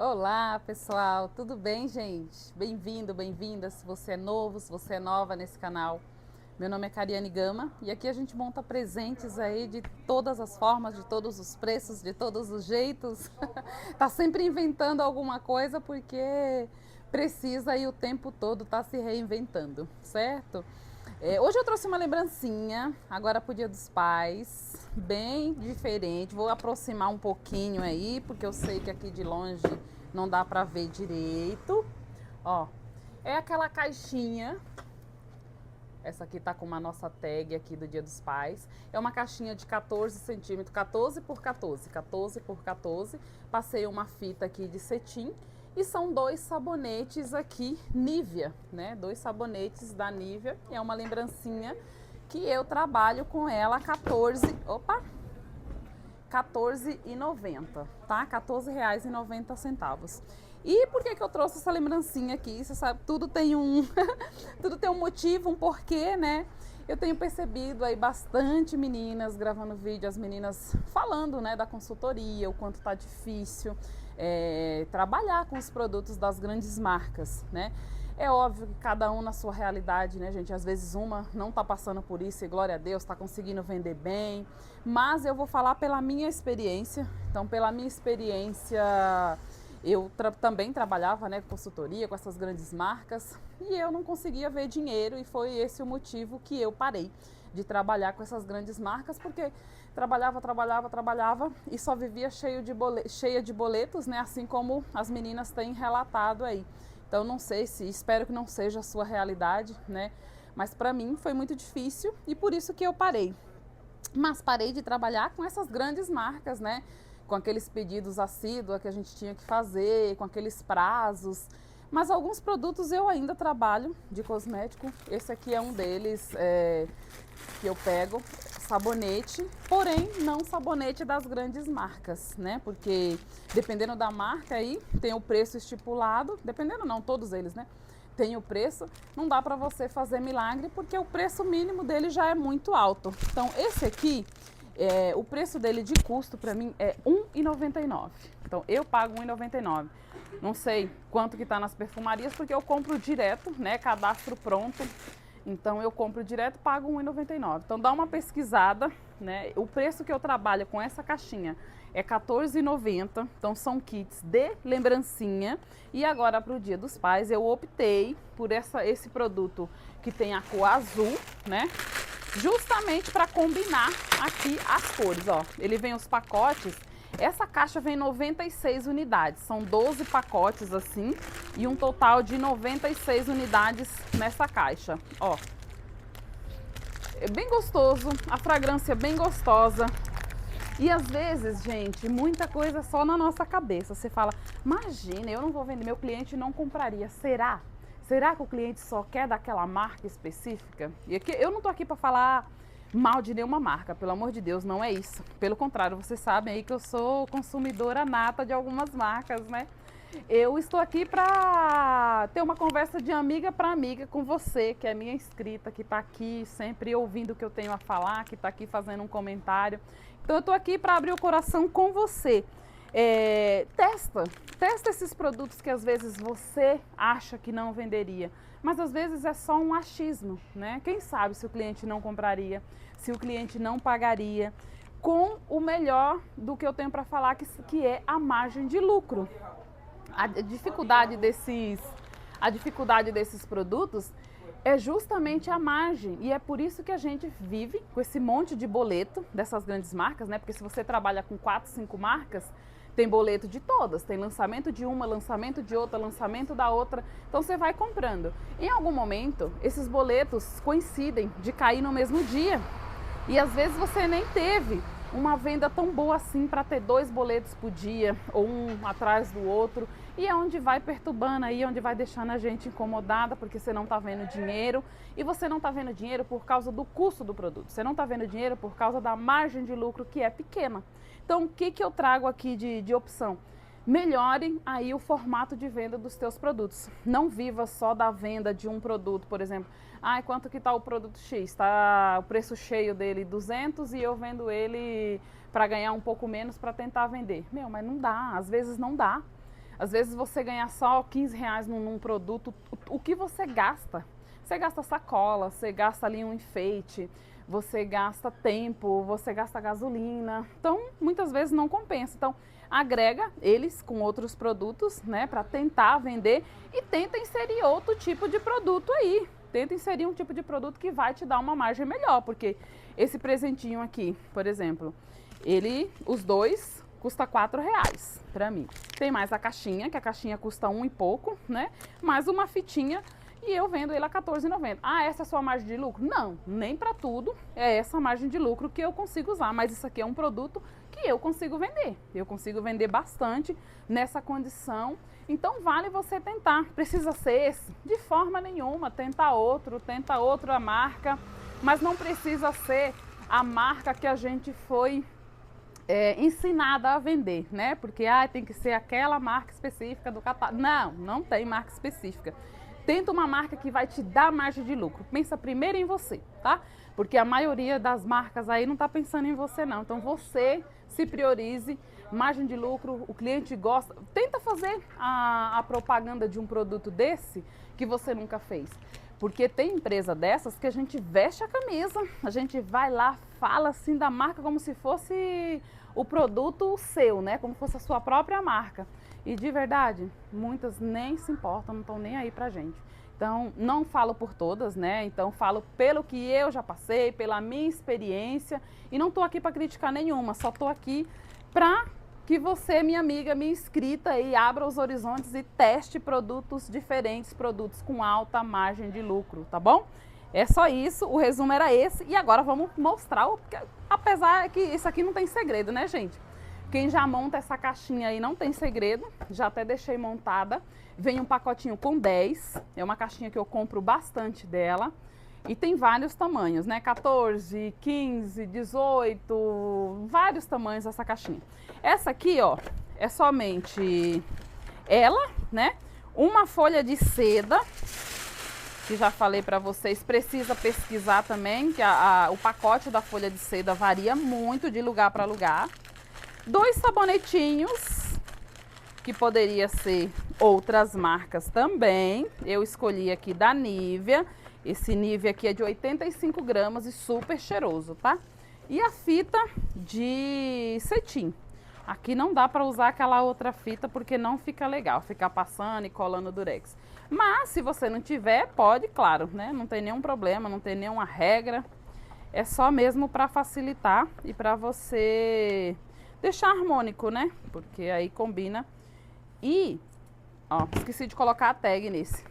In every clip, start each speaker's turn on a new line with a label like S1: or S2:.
S1: Olá, pessoal, tudo bem, gente? Bem-vindo, bem-vinda. Se você é novo, se você é nova nesse canal. Meu nome é Cariane Gama e aqui a gente monta presentes aí de todas as formas, de todos os preços, de todos os jeitos. Tá sempre inventando alguma coisa porque precisa e o tempo todo tá se reinventando, certo? Hoje eu trouxe uma lembrancinha, agora pro Dia dos Pais, bem diferente. Vou aproximar um pouquinho aí, porque eu sei que aqui de longe não dá pra ver direito. Ó, é aquela caixinha. Essa aqui tá com uma nossa tag aqui do Dia dos Pais. É uma caixinha de 14 centímetros, 14 por 14, 14 por 14. Passei uma fita aqui de cetim e são dois sabonetes aqui Nivea, né? Dois sabonetes da Nivea. É uma lembrancinha que eu trabalho com ela 14,90, tá? R$ 14,90. E por que eu trouxe essa lembrancinha aqui? Você sabe, tudo tem um tudo tem um motivo, um porquê, né? Eu tenho percebido aí bastante meninas gravando vídeo, as meninas falando, né, da consultoria, o quanto tá difícil trabalhar com os produtos das grandes marcas, né? É óbvio que cada um na sua realidade, né, gente? Às vezes uma não tá passando por isso e glória a Deus, tá conseguindo vender bem. Mas eu vou falar pela minha experiência. Então, pela minha experiência, eu também trabalhava, né, com consultoria, com essas grandes marcas, e eu não conseguia ver dinheiro, e foi esse o motivo que eu parei de trabalhar com essas grandes marcas, porque trabalhava e só vivia cheia de boletos, né, assim como as meninas têm relatado aí. Então não sei se, espero que não seja a sua realidade, né, mas para mim foi muito difícil e por isso que eu parei. Mas parei de trabalhar com essas grandes marcas, né? Com aqueles pedidos assíduos que a gente tinha que fazer, com aqueles prazos. Mas alguns produtos eu ainda trabalho de cosmético. Esse aqui é um deles que eu pego, sabonete, porém não sabonete das grandes marcas, né? Porque dependendo da marca aí, tem o preço estipulado, dependendo não, todos eles, né? Tem o preço, não dá para você fazer milagre porque o preço mínimo dele já é muito alto. Então esse aqui, o preço dele de custo para mim é R$ 1,99. Então eu pago R$ 1,99. Não sei quanto que tá nas perfumarias porque eu compro direto, né? Cadastro pronto. Então eu compro direto, pago R$ 1,99. Então dá uma pesquisada, né? O preço que eu trabalho com essa caixinha é R$ 14,90. Então são kits de lembrancinha. E agora para o Dia dos Pais eu optei por esse produto que tem a cor azul, né? Justamente para combinar aqui as cores, ó. Ele vem os pacotes. Essa caixa vem 96 unidades, são 12 pacotes assim e um total de 96 unidades nessa caixa, ó. É bem gostoso, a fragrância é bem gostosa. E às vezes, gente, muita coisa só na nossa cabeça. Você fala, imagina, eu não vou vender, meu cliente não compraria. Será? Será que o cliente só quer daquela marca específica? E aqui, eu não tô aqui para falar mal de nenhuma marca, pelo amor de Deus, não é isso. Pelo contrário, vocês sabem aí que eu sou consumidora nata de algumas marcas, né? Eu estou aqui para ter uma conversa de amiga para amiga com você, que é minha inscrita, que está aqui sempre ouvindo o que eu tenho a falar, que está aqui fazendo um comentário. Então eu estou aqui para abrir o coração com você. Testa esses produtos que às vezes você acha que não venderia, mas às vezes é só um achismo, né? Quem sabe se o cliente não compraria, se o cliente não pagaria, com o melhor do que eu tenho para falar, que é a margem de lucro. A dificuldade desses produtos é justamente a margem, e é por isso que a gente vive com esse monte de boleto dessas grandes marcas, né? Porque se você trabalha com 4, 5 marcas, tem boleto de todas, tem lançamento de uma, lançamento de outra, lançamento da outra, então você vai comprando. Em algum momento, esses boletos coincidem de cair no mesmo dia, e às vezes você nem teve uma venda tão boa assim para ter 2 boletos por dia, ou um atrás do outro, e é onde vai perturbando aí, onde vai deixando a gente incomodada, porque você não está vendo dinheiro, e você não está vendo dinheiro por causa do custo do produto, você não está vendo dinheiro por causa da margem de lucro que é pequena. Então o que eu trago aqui de opção? Melhorem aí o formato de venda dos teus produtos. Não viva só da venda de um produto, por exemplo. Quanto que está o produto X? Está o preço cheio dele 200 e eu vendo ele para ganhar um pouco menos para tentar vender. Mas não dá, às vezes não dá. Às vezes você ganha só 15 reais num produto, o que você gasta? Você gasta sacola, você gasta ali um enfeite, você gasta tempo, você gasta gasolina. Então, muitas vezes não compensa. Então, agrega eles com outros produtos, né, para tentar vender e tenta inserir outro tipo de produto aí. Tenta inserir um tipo de produto que vai te dar uma margem melhor, porque esse presentinho aqui, por exemplo, os dois custa R$ 4 para mim. Tem mais a caixinha, que a caixinha custa um e pouco, né? Mais uma fitinha e eu vendo ele a R$14,90. Ah, essa é a sua margem de lucro? Não, nem para tudo é essa margem de lucro que eu consigo usar, mas isso aqui é um produto que eu consigo vender. Eu consigo vender bastante nessa condição. Então vale você tentar. Precisa ser esse? De forma nenhuma. Tenta outra marca, mas não precisa ser a marca que a gente foi ensinada a vender, né? Porque tem que ser aquela marca específica do catálogo. Não, não tem marca específica. Tenta uma marca que vai te dar margem de lucro. Pensa primeiro em você, tá? Porque a maioria das marcas aí não está pensando em você, não. Então você se priorize, margem de lucro, o cliente gosta. Tenta fazer a propaganda de um produto desse que você nunca fez. Porque tem empresa dessas que a gente veste a camisa, a gente vai lá, fala assim da marca como se fosse o produto seu, né? Como se fosse a sua própria marca. E de verdade, muitas nem se importam, não estão nem aí pra gente. Então, não falo por todas, né? Então, falo pelo que eu já passei, pela minha experiência. E não tô aqui para criticar nenhuma, só tô aqui para que você, minha amiga, minha inscrita, aí, abra os horizontes e teste produtos diferentes, produtos com alta margem de lucro, tá bom? É só isso, o resumo era esse. E agora vamos mostrar, apesar que isso aqui não tem segredo, né, gente? Quem já monta essa caixinha aí não tem segredo, já até deixei montada. Vem um pacotinho com 10, é uma caixinha que eu compro bastante dela. E tem vários tamanhos, né? 14, 15, 18, vários tamanhos essa caixinha. Essa aqui, ó, é somente ela, né? Uma folha de seda, que já falei pra vocês, precisa pesquisar também, que o pacote da folha de seda varia muito de lugar para lugar. 2 sabonetinhos, que poderia ser outras marcas também. Eu escolhi aqui da Nivea. Esse Nivea aqui é de 85 gramas e super cheiroso, tá? E a fita de cetim. Aqui não dá para usar aquela outra fita porque não fica legal, ficar passando e colando durex. Mas se você não tiver, pode, claro, né? Não tem nenhum problema, não tem nenhuma regra. É só mesmo para facilitar e para você deixar harmônico, né? Porque aí combina. E, ó, esqueci de colocar a tag nesse.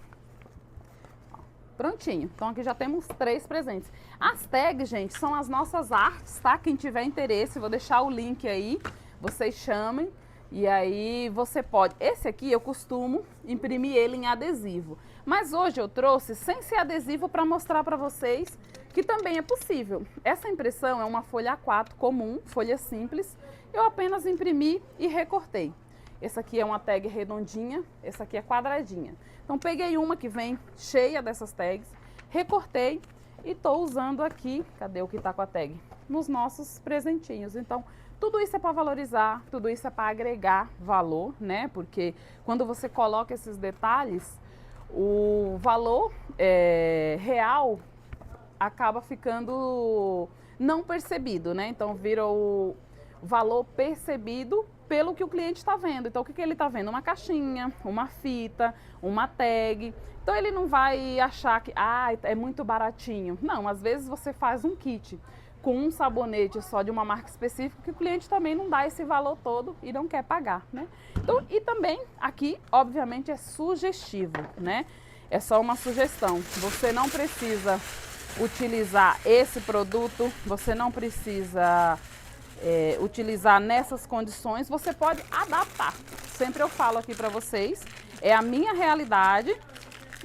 S1: Prontinho. Então aqui já temos 3 presentes. As tags, gente, são as nossas artes, tá? Quem tiver interesse, vou deixar o link aí. Vocês chamem e aí você pode. Esse aqui eu costumo imprimir ele em adesivo. Mas hoje eu trouxe sem ser adesivo para mostrar para vocês que também é possível. Essa impressão é uma folha A4 comum, folha simples. Eu apenas imprimi e recortei. Essa aqui é uma tag redondinha, essa aqui é quadradinha. Então peguei uma que vem cheia dessas tags, recortei e tô usando aqui, cadê o que tá com a tag? Nos nossos presentinhos. Então tudo isso é para valorizar, tudo isso é para agregar valor, né? Porque quando você coloca esses detalhes, o valor real acaba ficando não percebido, né? Então vira o valor percebido pelo que o cliente está vendo. Então, o que ele está vendo? Uma caixinha, uma fita, uma tag. Então, ele não vai achar que é muito baratinho. Não, às vezes você faz um kit com um sabonete só de uma marca específica que o cliente também não dá esse valor todo e não quer pagar, né? Então, e também aqui, obviamente, é sugestivo, né? É só uma sugestão. Você não precisa utilizar esse produto, você não precisa utilizar nessas condições, você pode adaptar. Sempre eu falo aqui para vocês, é a minha realidade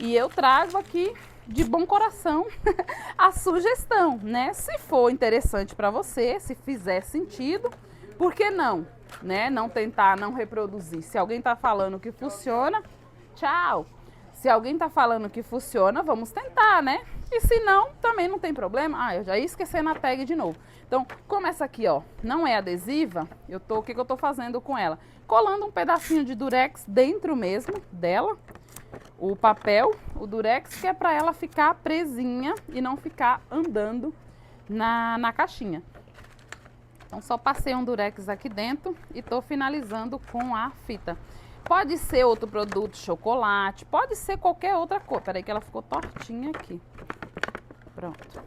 S1: e eu trago aqui de bom coração a sugestão, né? Se for interessante para você, se fizer sentido, por que não, né? Não tentar, não reproduzir. Se alguém tá falando que funciona, tchau. Se alguém tá falando que funciona, vamos tentar, né? E se não, também não tem problema. Eu já ia esquecer na tag de novo. Então, como essa aqui, ó, não é adesiva, o que eu tô fazendo com ela? colando um pedacinho de durex dentro mesmo dela, o papel, o durex, que é para ela ficar presinha e não ficar andando na caixinha. Então só passei um durex aqui dentro e tô finalizando com a fita. Pode ser outro produto, chocolate, pode ser qualquer outra cor. Peraí que ela ficou tortinha aqui. Pronto.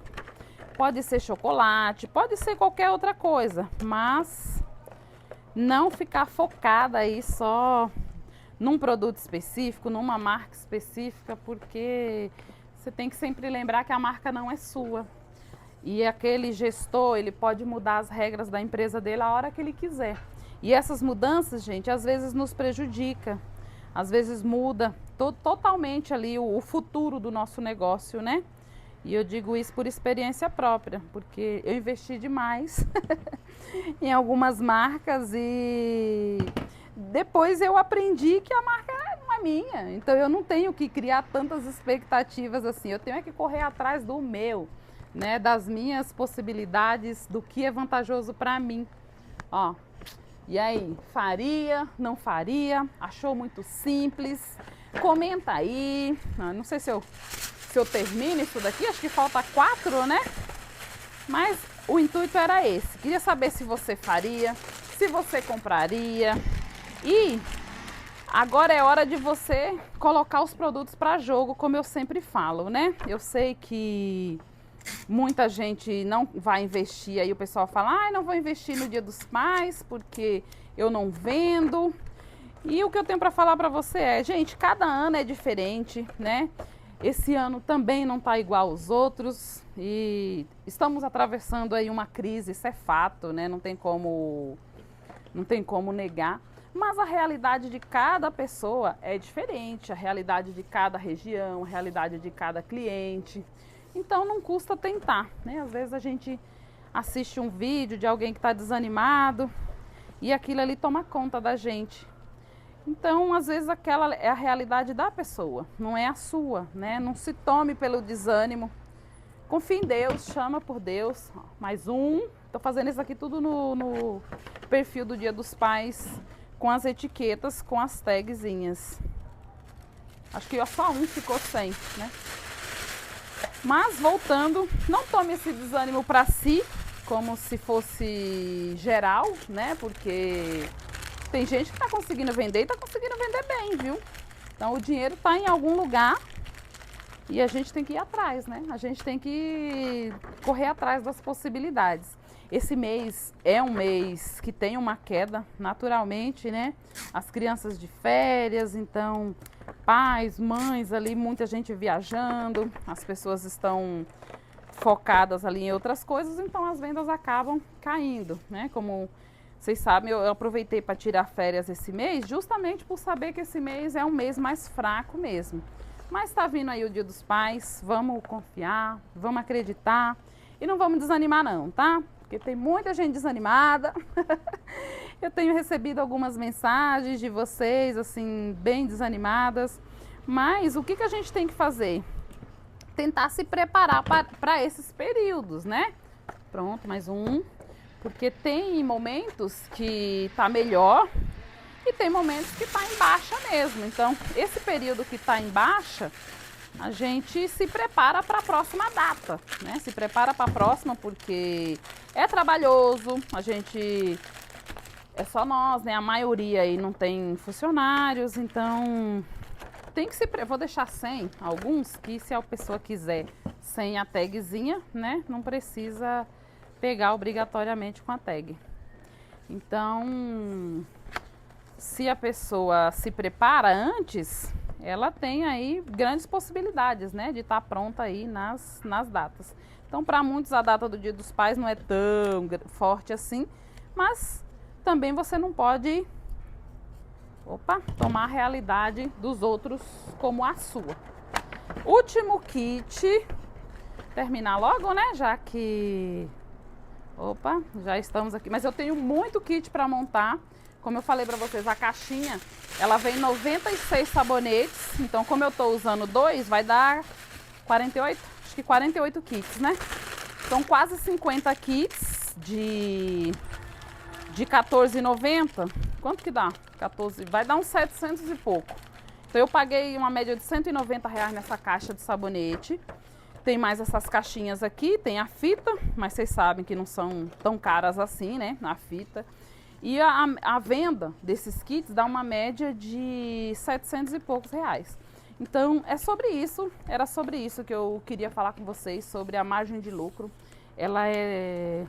S1: Pode ser chocolate, pode ser qualquer outra coisa, mas não ficar focada aí só num produto específico, numa marca específica, porque você tem que sempre lembrar que a marca não é sua. E aquele gestor, ele pode mudar as regras da empresa dele a hora que ele quiser. E essas mudanças, gente, às vezes nos prejudica, às vezes muda totalmente ali o futuro do nosso negócio, né? E eu digo isso por experiência própria, porque eu investi demais em algumas marcas e depois eu aprendi que a marca não é minha. Então eu não tenho que criar tantas expectativas assim, eu tenho que correr atrás do meu, né, das minhas possibilidades, do que é vantajoso para mim. Ó, e aí, faria, não faria? Achou muito simples? Comenta aí. Não sei se eu termino isso daqui, acho que falta 4, né? Mas o intuito era esse. Queria saber se você faria, se você compraria. E agora é hora de você colocar os produtos para jogo, como eu sempre falo, né? Eu sei que muita gente não vai investir, aí o pessoal fala, não vou investir no Dia dos Pais porque eu não vendo. E o que eu tenho para falar para você é, gente, cada ano é diferente, né? Esse ano também não está igual aos outros e estamos atravessando aí uma crise, isso é fato, né? Não tem como negar. Mas a realidade de cada pessoa é diferente, a realidade de cada região, a realidade de cada cliente. Então não custa tentar, né? Às vezes a gente assiste um vídeo de alguém que está desanimado e aquilo ali toma conta da gente. Então, às vezes aquela é a realidade da pessoa, não é a sua, né? Não se tome pelo desânimo. Confie em Deus, chama por Deus. Mais um. Tô fazendo isso aqui tudo no perfil do Dia dos Pais, com as etiquetas, com as tagzinhas. Acho que só um ficou sem, né? Mas voltando, não tome esse desânimo para si, como se fosse geral, né? Porque tem gente que está conseguindo vender e está conseguindo vender bem, viu? Então o dinheiro está em algum lugar e a gente tem que ir atrás, né? A gente tem que correr atrás das possibilidades. Esse mês é um mês que tem uma queda, naturalmente, né? As crianças de férias, então pais, mães ali, muita gente viajando, as pessoas estão focadas ali em outras coisas, então as vendas acabam caindo, né? Como vocês sabem, eu aproveitei para tirar férias esse mês, justamente por saber que esse mês é um mês mais fraco mesmo. Mas está vindo aí o Dia dos Pais, vamos confiar, vamos acreditar e não vamos desanimar não, tá? Porque tem muita gente desanimada. Eu tenho recebido algumas mensagens de vocês, assim, bem desanimadas. Mas o que a gente tem que fazer? Tentar se preparar para esses períodos, né? Pronto, mais um. Porque tem momentos que tá melhor e tem momentos que tá em baixa mesmo. Então, esse período que tá em baixa, a gente se prepara para a próxima data, né? Se prepara para a próxima porque é trabalhoso, a gente é só nós, né? A maioria aí não tem funcionários, então tem que se vou deixar sem alguns que se a pessoa quiser sem a tagzinha, né? Não precisa pegar obrigatoriamente com a tag. Então, se a pessoa se prepara antes, ela tem aí grandes possibilidades, né, de estar pronta aí nas datas. Então, para muitos, a data do Dia dos Pais não é tão forte assim, mas também você não pode, tomar a realidade dos outros como a sua. Último kit, terminar logo, né, já que já estamos aqui, mas eu tenho muito kit para montar. Como eu falei para vocês, a caixinha, ela vem 96 sabonetes, então como eu estou usando 2, vai dar 48, acho que 48 kits, né? São quase 50 kits de R$14,90. quanto que dá? 14, vai dar uns 700 e pouco. Então eu paguei uma média de R$ 190 nessa caixa de sabonete. Tem mais essas caixinhas aqui, tem a fita, mas vocês sabem que não são tão caras assim, né, a fita. E a venda desses kits dá uma média de 700 e poucos reais. Então é sobre isso, era sobre isso que eu queria falar com vocês, sobre a margem de lucro. Ela é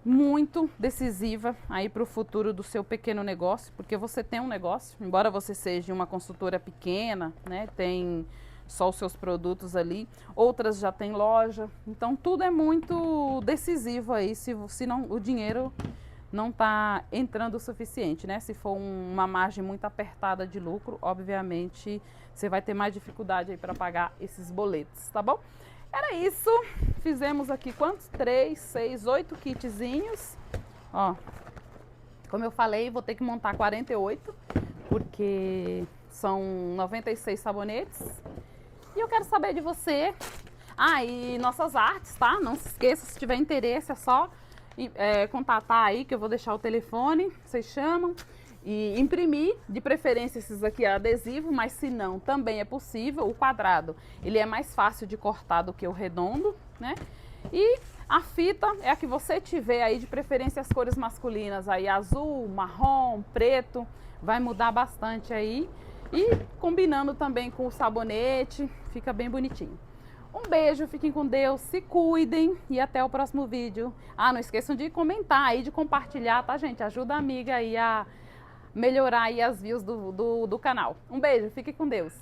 S1: muito decisiva aí para o futuro do seu pequeno negócio, porque você tem um negócio, embora você seja uma consultora pequena, né, tem só os seus produtos ali, outras já têm loja, então tudo é muito decisivo aí, se não, o dinheiro não está entrando o suficiente, né? Se for uma margem muito apertada de lucro, obviamente você vai ter mais dificuldade aí para pagar esses boletos, tá bom? Era isso, fizemos aqui quantos? 3, 6, 8 kitzinhos, ó, como eu falei, vou ter que montar 48, porque são 96 sabonetes, e eu quero saber de você, e nossas artes, tá? Não se esqueça, se tiver interesse, é só contatar aí, que eu vou deixar o telefone, vocês chamam, e imprimir, de preferência esses aqui é adesivo, mas se não, também é possível. O quadrado, ele é mais fácil de cortar do que o redondo, né? E a fita é a que você tiver aí, de preferência as cores masculinas aí, azul, marrom, preto, vai mudar bastante aí. E combinando também com o sabonete, fica bem bonitinho. Um beijo, fiquem com Deus, se cuidem e até o próximo vídeo. Não esqueçam de comentar aí, de compartilhar, tá, gente? Ajuda a amiga aí a melhorar aí as views do canal. Um beijo, fiquem com Deus.